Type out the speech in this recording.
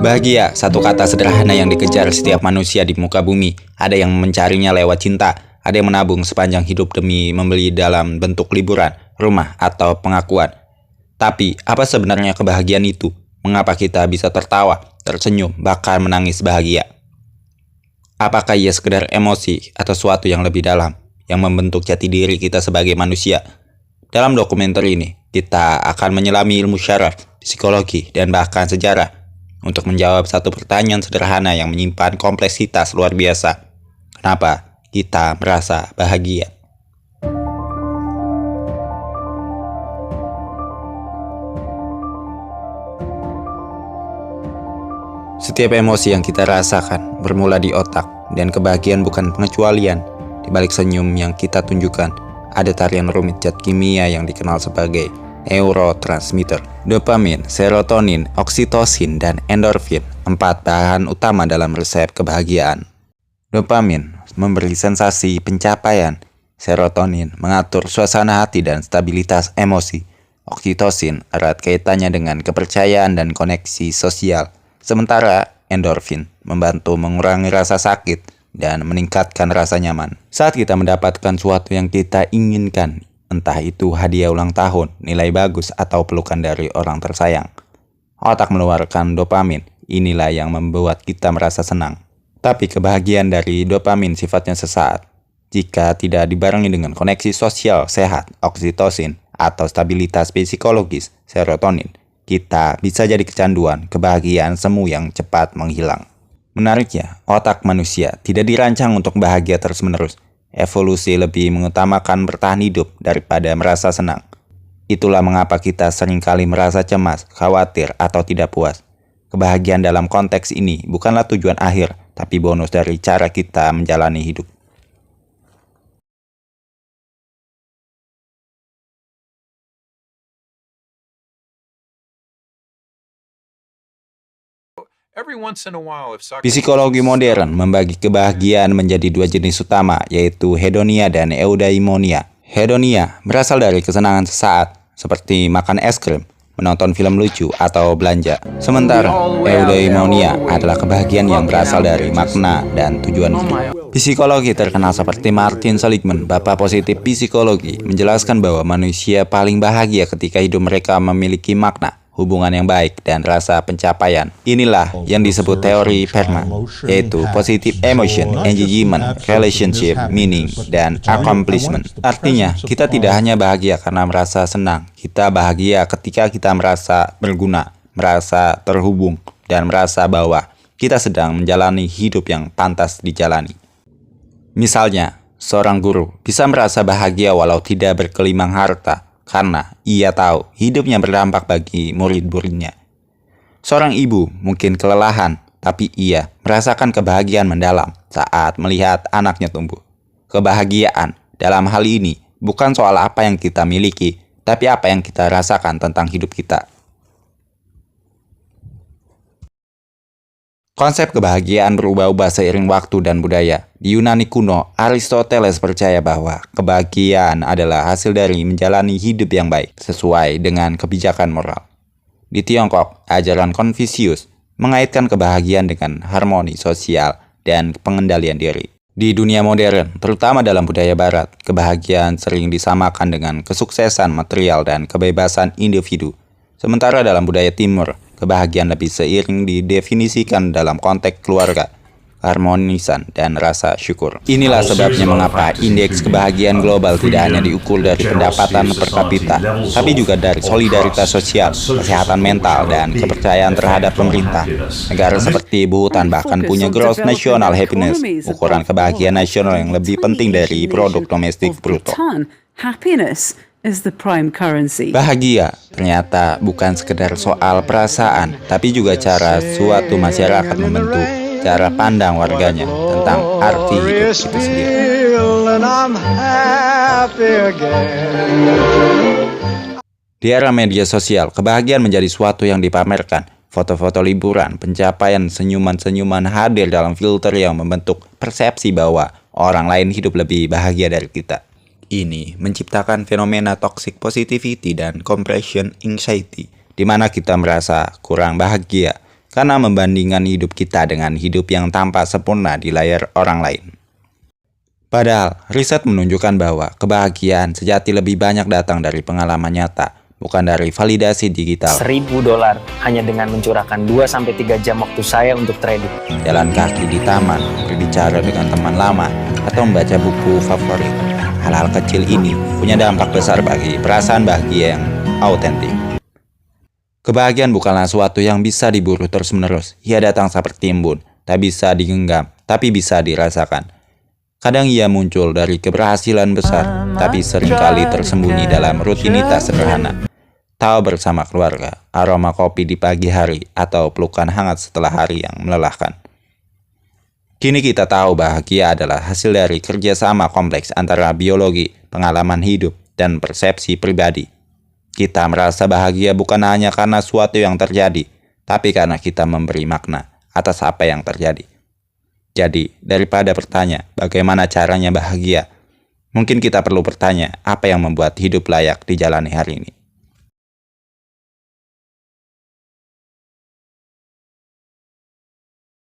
Bahagia, satu kata sederhana yang dikejar setiap manusia di muka bumi. Ada yang mencarinya lewat cinta, ada yang menabung sepanjang hidup demi membeli dalam bentuk liburan, rumah, atau pengakuan. Tapi, apa sebenarnya kebahagiaan itu? Mengapa kita bisa tertawa, tersenyum, bahkan menangis bahagia? Apakah ia sekedar emosi atau sesuatu yang lebih dalam, yang membentuk jati diri kita sebagai manusia? Dalam dokumenter ini, kita akan menyelami ilmu syaraf, psikologi, dan bahkan sejarah untuk menjawab satu pertanyaan sederhana yang menyimpan kompleksitas luar biasa. Kenapa kita merasa bahagia? Setiap emosi yang kita rasakan bermula di otak, dan kebahagiaan bukan pengecualian. Di balik senyum yang kita tunjukkan, ada tarian rumit zat kimia yang dikenal sebagai neurotransmitter, dopamin, serotonin, oksitosin, dan endorfin, 4 bahan utama dalam resep kebahagiaan. Dopamin memberi sensasi pencapaian, serotonin mengatur suasana hati dan stabilitas emosi, oksitosin erat kaitannya dengan kepercayaan dan koneksi sosial, sementara endorfin membantu mengurangi rasa sakit dan meningkatkan rasa nyaman. Saat kita mendapatkan sesuatu yang kita inginkan, entah itu hadiah ulang tahun, nilai bagus, atau pelukan dari orang tersayang, otak mengeluarkan dopamin. Inilah yang membuat kita merasa senang. Tapi kebahagiaan dari dopamin sifatnya sesaat. Jika tidak dibarengi dengan koneksi sosial sehat, oksitosin, atau stabilitas psikologis, serotonin, kita bisa jadi kecanduan kebahagiaan semu yang cepat menghilang. Menariknya, otak manusia tidak dirancang untuk bahagia terus-menerus. Evolusi lebih mengutamakan bertahan hidup daripada merasa senang. Itulah mengapa kita seringkali merasa cemas, khawatir, atau tidak puas. Kebahagiaan dalam konteks ini bukanlah tujuan akhir, tapi bonus dari cara kita menjalani hidup. Psikologi modern membagi kebahagiaan menjadi 2 jenis utama, yaitu hedonia dan eudaimonia. Hedonia berasal dari kesenangan sesaat, seperti makan es krim, menonton film lucu, atau belanja. Sementara eudaimonia adalah kebahagiaan yang berasal dari makna dan tujuan hidup. Psikologi terkenal seperti Martin Seligman, bapak positif psikologi, menjelaskan bahwa manusia paling bahagia ketika hidup mereka memiliki makna, hubungan yang baik, dan rasa pencapaian. Inilah yang disebut teori PERMA, yaitu Positive Emotion, Engagement, Relationship, Meaning, dan Accomplishment. Artinya, kita tidak hanya bahagia karena merasa senang, kita bahagia ketika kita merasa berguna, merasa terhubung, dan merasa bahwa kita sedang menjalani hidup yang pantas dijalani. Misalnya, seorang guru bisa merasa bahagia walau tidak berkelimang harta, karena ia tahu hidupnya berdampak bagi murid-muridnya. Seorang ibu mungkin kelelahan, tapi ia merasakan kebahagiaan mendalam saat melihat anaknya tumbuh. Kebahagiaan dalam hal ini bukan soal apa yang kita miliki, tapi apa yang kita rasakan tentang hidup kita. Konsep kebahagiaan berubah-ubah seiring waktu dan budaya. Di Yunani kuno, Aristoteles percaya bahwa kebahagiaan adalah hasil dari menjalani hidup yang baik, sesuai dengan kebijakan moral. Di Tiongkok, ajaran Konfusius mengaitkan kebahagiaan dengan harmoni sosial dan pengendalian diri. Di dunia modern, terutama dalam budaya barat, kebahagiaan sering disamakan dengan kesuksesan material dan kebebasan individu. Sementara dalam budaya timur, kebahagiaan lebih seiring didefinisikan dalam konteks keluarga, keharmonisan, dan rasa syukur. Inilah sebabnya mengapa indeks kebahagiaan global tidak hanya diukur dari pendapatan per kapita, tapi juga dari solidaritas sosial, kesehatan mental, dan kepercayaan terhadap pemerintah. Negara seperti Bhutan bahkan punya Gross National Happiness, ukuran kebahagiaan nasional yang lebih penting dari produk domestik bruto. Bahagia ternyata bukan sekedar soal perasaan, tapi juga cara suatu masyarakat membentuk cara pandang warganya tentang arti hidup itu sendiri. Di era media sosial, kebahagiaan menjadi suatu yang dipamerkan. Foto-foto liburan, pencapaian, senyuman-senyuman hadir dalam filter yang membentuk persepsi bahwa orang lain hidup lebih bahagia dari kita. Ini menciptakan fenomena toxic positivity dan compression anxiety, di mana kita merasa kurang bahagia karena membandingkan hidup kita dengan hidup yang tampak sempurna di layar orang lain. Padahal, riset menunjukkan bahwa kebahagiaan sejati lebih banyak datang dari pengalaman nyata, bukan dari validasi digital. $1.000 hanya dengan mencurahkan 2-3 jam waktu saya untuk trading. Jalan kaki di taman, berbicara dengan teman lama, atau membaca buku favorit. Hal-hal kecil ini punya dampak besar bagi perasaan bahagia yang autentik. Kebahagiaan bukanlah suatu yang bisa diburu terus-menerus. Ia datang seperti embun, tak bisa digenggam, tapi bisa dirasakan. Kadang ia muncul dari keberhasilan besar, tapi seringkali tersembunyi dalam rutinitas sederhana. Tahu bersama keluarga, aroma kopi di pagi hari, atau pelukan hangat setelah hari yang melelahkan. Kini kita tahu bahagia adalah hasil dari kerjasama kompleks antara biologi, pengalaman hidup, dan persepsi pribadi. Kita merasa bahagia bukan hanya karena suatu yang terjadi, tapi karena kita memberi makna atas apa yang terjadi. Jadi, daripada bertanya bagaimana caranya bahagia, mungkin kita perlu bertanya apa yang membuat hidup layak dijalani hari ini.